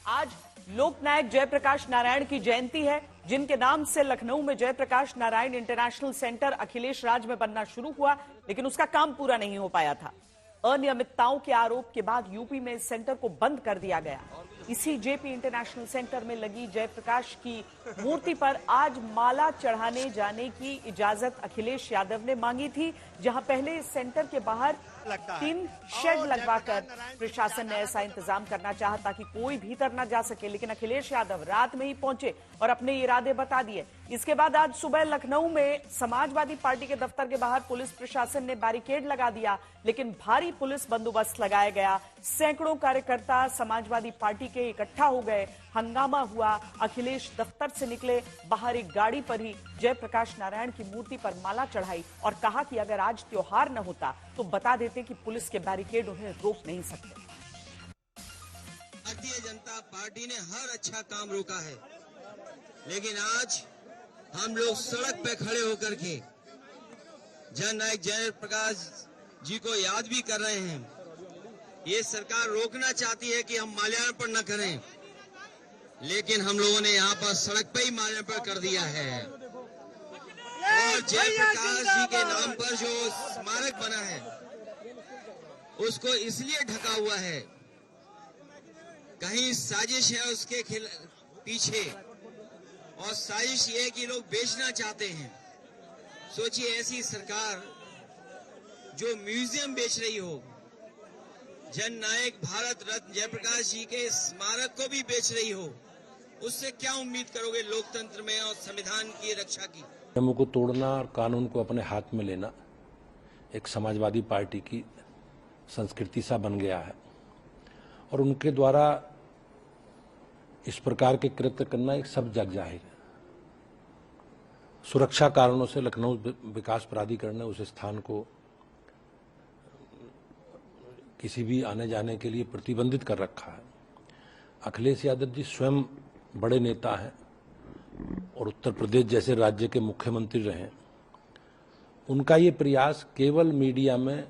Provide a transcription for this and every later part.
आज लोकनायक जयप्रकाश नारायण की जयंती है, जिनके नाम से लखनऊ में जयप्रकाश नारायण इंटरनेशनल सेंटर अखिलेश राज में बनना शुरू हुआ, लेकिन उसका काम पूरा नहीं हो पाया था। अनियमितताओं के आरोप के बाद यूपी में इस सेंटर को बंद कर दिया गया। इसी जेपी इंटरनेशनल सेंटर में लगी जयप्रकाश की मूर्ति पर आज माला चढ़ाने जाने की इजाजत अखिलेश यादव ने मांगी थी, जहां पहले इस सेंटर के बाहर 3 शेड लगवाकर प्रशासन ने ऐसा इंतजाम करना चाहा ताकि कोई भीतर न जा सके, लेकिन अखिलेश यादव रात में ही पहुंचे और अपने इरादे बता दिए। इसके बाद आज सुबह लखनऊ में समाजवादी पार्टी के दफ्तर के बाहर पुलिस प्रशासन ने बैरिकेड लगा दिया, लेकिन भारी पुलिस बंदोबस्त लगाया गया। सैकड़ों कार्यकर्ता समाजवादी पार्टी के इकट्ठा हो गए, हंगामा हुआ। अखिलेश दफ्तर से निकले, बाहर एक गाड़ी पर ही जयप्रकाश नारायण की मूर्ति पर माला चढ़ाई और कहा कि अगर आज त्योहार न होता तो बता देते कि पुलिस के बैरिकेड उन्हें रोक नहीं सकते। भारतीय जनता पार्टी ने हर अच्छा काम रोका है, लेकिन आज हम लोग सड़क पे खड़े होकर के जननायक जयप्रकाश जी को याद भी कर रहे हैं। ये सरकार रोकना चाहती है कि हम माल्यार्पण न करें, लेकिन हम लोगों ने यहाँ पर सड़क पे ही माल्यार्पण कर दिया है। और जयप्रकाश जी के नाम पर जो स्मारक बना है उसको इसलिए ढका हुआ है, कहीं साजिश है उसके पीछे, और साजिश ये है कि लोग बेचना चाहते हैं। सोचिए, ऐसी सरकार जो म्यूजियम बेच रही हो, जननायक भारत रत्न जयप्रकाश जी के स्मारक को भी बेच रही हो, उससे क्या उम्मीद करोगे लोकतंत्र में और संविधान की रक्षा की? नियमों को तोड़ना और कानून को अपने हाथ में लेना एक समाजवादी पार्टी की संस्कृति सा बन गया है, और उनके द्वारा इस प्रकार के कृत्य करना एक सब जग जाहिर है। सुरक्षा कारणों से लखनऊ विकास प्राधिकरण ने उस स्थान को किसी भी आने जाने के लिए प्रतिबंधित कर रखा है। अखिलेश यादव जी स्वयं बड़े नेता हैं और उत्तर प्रदेश जैसे राज्य के मुख्यमंत्री रहे। उनका ये प्रयास केवल मीडिया में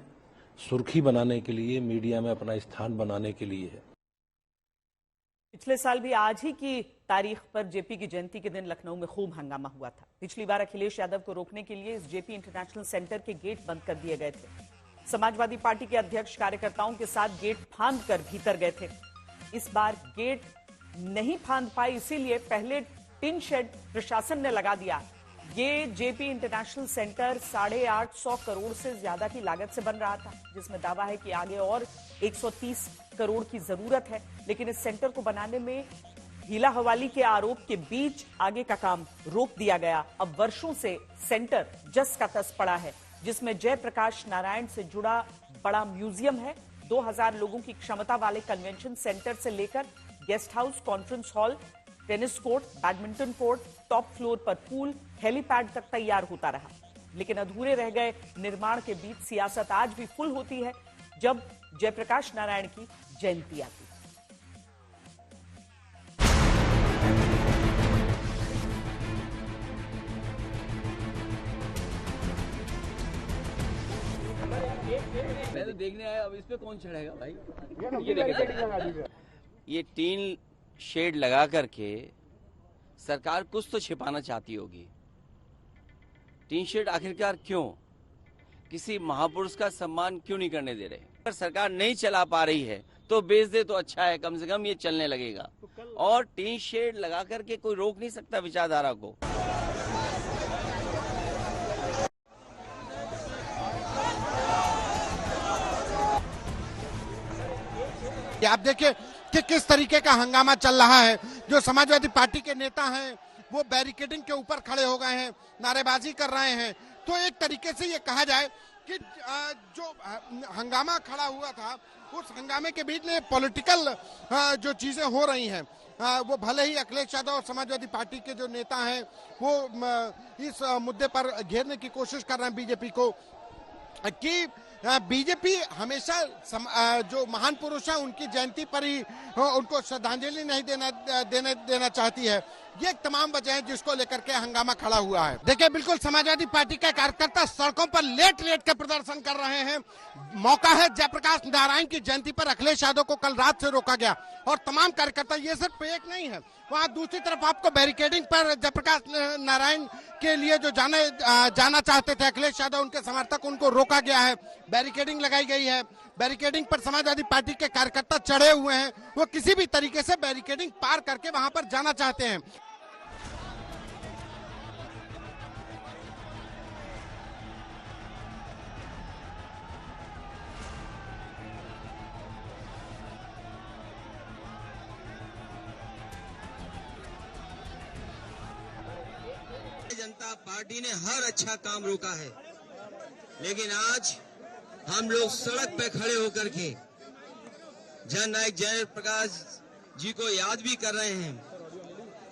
सुर्खी बनाने के लिए, मीडिया में अपना स्थान बनाने के लिए है। पिछले साल भी आज ही की तारीख पर जेपी की जयंती के दिन लखनऊ में खूब हंगामा हुआ था। पिछली बार अखिलेश यादव को रोकने के लिए इस जेपी इंटरनेशनल सेंटर के गेट बंद कर दिए गए थे। समाजवादी पार्टी के अध्यक्ष कार्यकर्ताओं के साथ गेट फांद कर भीतर गए थे। इस बार गेट नहीं फांद पाए, इसीलिए पहले टिन शेड प्रशासन ने लगा दिया। ये जेपी इंटरनेशनल सेंटर 850 करोड़ से ज्यादा की लागत से बन रहा था, जिसमें दावा है कि आगे और 130 करोड़ की जरूरत है, लेकिन इस सेंटर को बनाने में हीला हवाली के आरोप के बीच आगे का काम रोक दिया गया। अब वर्षों से सेंटर जस का तस पड़ा है, जिसमें जयप्रकाश नारायण से जुड़ा बड़ा म्यूजियम है। 2000 लोगों की क्षमता वाले कन्वेंशन सेंटर से लेकर guest house, conference hall, tennis court, badminton court, top floor पर पूल, हेलीपैड तक तैयार होता रहा, लेकिन अधूरे रह गए निर्माण के बीच सियासत आज भी फुल होती है जब जयप्रकाश नारायण की जयंती आती है। मैं तो देखने आया, अब इस पे कौन चढ़ेगा भाई? ये टीन शेड लगा करके सरकार कुछ तो छिपाना चाहती होगी। टीन शेड आखिरकार क्यों? किसी महापुरुष का सम्मान क्यों नहीं करने दे रहे? अगर सरकार नहीं चला पा रही है तो बेच दे तो अच्छा है, कम से कम ये चलने लगेगा। और टीन शेड लगा करके कोई रोक नहीं सकता विचारधारा को। आप देखिए कि किस तरीके का हंगामा चल रहा है। जो समाजवादी पार्टी के नेता हैं वो बैरिकेडिंग के ऊपर खड़े हो गए हैं, नारेबाजी कर रहे हैं। तो एक तरीके से ये कहा जाए कि जो हंगामा खड़ा हुआ था, उस हंगामे के बीच में पॉलिटिकल जो चीजें हो रही हैं, वो भले ही अखिलेश यादव और समाजवादी पार्टी के जो नेता हैं वो इस मुद्दे पर घेरने की कोशिश कर रहे हैं बीजेपी को, कि बीजेपी हमेशा जो महान पुरुष है उनकी जयंती पर ही उनको श्रद्धांजलि नहीं देना चाहती है। ये तमाम वजह है जिसको लेकर के हंगामा खड़ा हुआ है। देखिए, बिल्कुल समाजवादी पार्टी के कार्यकर्ता सड़कों पर लेट के प्रदर्शन कर रहे हैं। मौका है जयप्रकाश नारायण की जयंती पर अखिलेश यादव को कल रात से रोका गया और तमाम कार्यकर्ता, ये सिर्फ एक नहीं है, वहां दूसरी तरफ आपको बैरिकेडिंग पर जयप्रकाश नारायण के लिए जो जाना चाहते थे अखिलेश यादव, उनके समर्थक, उनको रोका गया है। बैरिकेडिंग लगाई गई है। बैरिकेडिंग पर समाजवादी पार्टी के कार्यकर्ता चढ़े हुए हैं। वो किसी भी तरीके से बैरिकेडिंग पार करके वहां पर जाना चाहते हैं। जनता पार्टी ने हर अच्छा काम रोका है, लेकिन आज हम लोग सड़क पे खड़े होकर के जननायक जयप्रकाश जी को याद भी कर रहे हैं।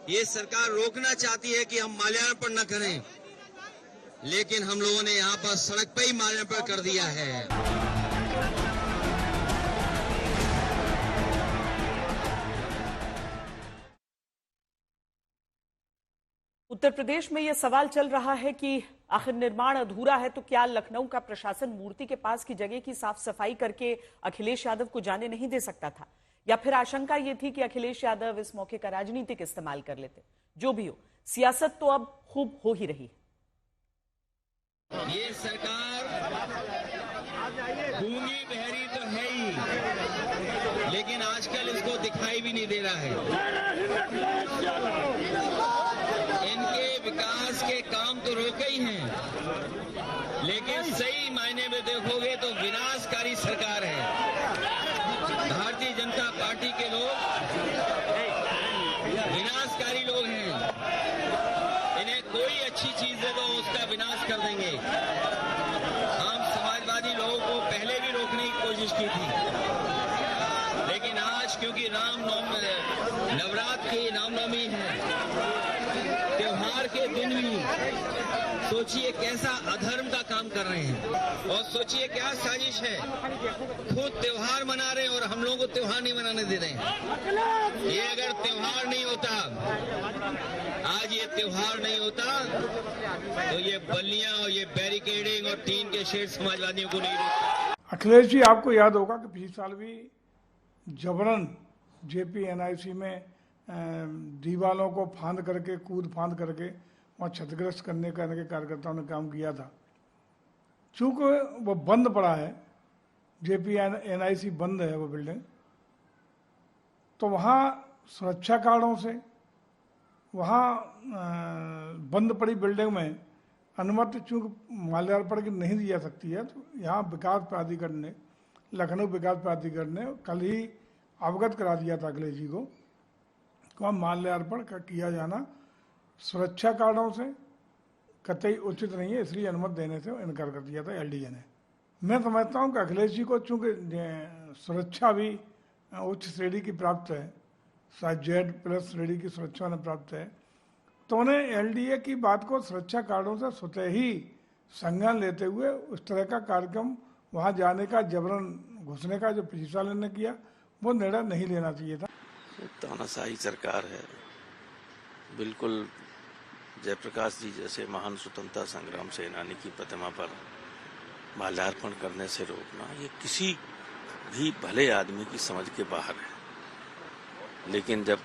ये सरकार रोकना चाहती है कि हम माल्यार्पण न करें, लेकिन हम लोगों ने यहाँ पर सड़क पे ही माल्यार्पण कर दिया है। उत्तर प्रदेश में यह सवाल चल रहा है कि आखिर निर्माण अधूरा है तो क्या लखनऊ का प्रशासन मूर्ति के पास की जगह की साफ सफाई करके अखिलेश यादव को जाने नहीं दे सकता था, या फिर आशंका यह थी कि अखिलेश यादव इस मौके का राजनीतिक इस्तेमाल कर लेते। जो भी हो, सियासत तो अब खूब हो ही रही है। ये सरकार गूंगी बहरी तो है ही, लेकिन आजकल इसको दिखाई भी नहीं दे रहा है। इनके विकास के काम तो रोके ही हैं, लेकिन सही मायने में देखोगे तो विनाशकारी सरकार है। भारतीय जनता पार्टी के लोग विनाशकारी लोग हैं। इन्हें कोई अच्छी चीज दे दो, उसका विनाश कर देंगे। हम समाजवादी लोगों को पहले भी रोकने की कोशिश की थी, लेकिन आज क्योंकि नवरात्र की रामनवमी है, त्योहार के दिन भी सोचिए कैसा अधर्म का काम कर रहे हैं, और सोचिए क्या साजिश है। खुद त्योहार मना रहे हैं और हम लोगों को त्योहार नहीं मनाने दे रहे हैं। ये अगर त्योहार नहीं होता, आज ये त्योहार नहीं होता, तो ये बल्लियां और ये बैरिकेडिंग और टीन के शेड समाजवादियों को नहीं रोकता। अखिलेश जी, आपको याद होगा कि पिछले साल भी जबरन जेपी एनआईसी में दीवालों को फांद करके, कूद फांद करके वहाँ क्षतिग्रस्त करने का इनके कार्यकर्ताओं ने काम किया था। चूँकि वो बंद पड़ा है, जेपी एनआईसी बंद है वो बिल्डिंग, तो वहाँ सुरक्षा कारणों से वहाँ बंद पड़ी बिल्डिंग में अनुमति चूँकि माल्यार्पण की नहीं दी जा सकती है, तो यहाँ विकास प्राधिकरण ने, लखनऊ विकास प्राधिकरण ने कल ही अवगत करा दिया था अखिलेश जी को वहाँ माल्यार्पण किया जाना सुरक्षा कारणों से कतई उचित नहीं है, इसलिए अनुमति देने से इनकार कर दिया था एलडीए ने। मैं समझता हूँ कि अखिलेश जी को चूँकि सुरक्षा भी उच्च श्रेणी की प्राप्त है, शायद Z+ श्रेणी की सुरक्षा उन्हें प्राप्त है, तो उन्हें एलडीए की बात को सुरक्षा कारणों से स्वतः ही संज्ञान लेते हुए उस तरह का कार्यक्रम वहाँ जाने का, जबरन घुसने का जो पिछले साल ने किया, वो निर्णय नहीं लेना चाहिए था। तानाशाही सरकार है। बिल्कुल जयप्रकाश जी जैसे महान स्वतंत्रता संग्राम सेनानी की प्रतिमा पर माल्यार्पण करने से रोकना, ये किसी भी भले आदमी की समझ के बाहर है। लेकिन जब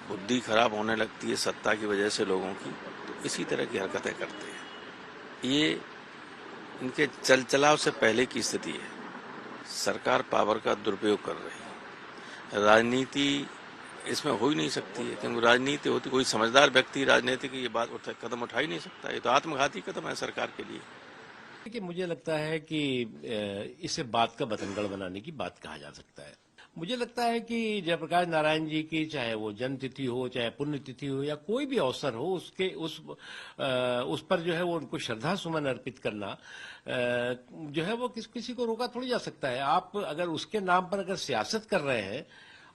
बुद्धि खराब होने लगती है सत्ता की वजह से लोगों की, तो इसी तरह की हरकतें करते हैं। ये इनके चल-चलाव से पहले की स्थिति है। सरकार पावर का दुरुपयोग कर रही है। राजनीति इसमें हो ही नहीं सकती है, क्योंकि राजनीति होती, कोई समझदार व्यक्ति राजनीति की ये बात कदम उठा ही नहीं सकता। ये तो आत्मघाती कदम है सरकार के लिए। देखिए, मुझे लगता है कि इसे बात का बतंगड़ बनाने की बात कहा जा सकता है। मुझे लगता है कि जयप्रकाश नारायण जी की, चाहे वो जन्मतिथि हो, चाहे पुण्यतिथि हो, या कोई भी अवसर हो, उसके उस पर जो है वो उनको श्रद्धा सुमन अर्पित करना जो है वो किसी को रोका थोड़ी जा सकता है। आप अगर उसके नाम पर अगर सियासत कर रहे हैं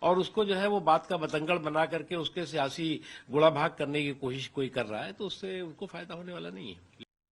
और उसको जो है वो बात का बतंगड़ बना करके उसके सियासी गुड़ा भाग करने की कोशिश कोई कर रहा है, तो उससे उनको फायदा होने वाला नहीं है।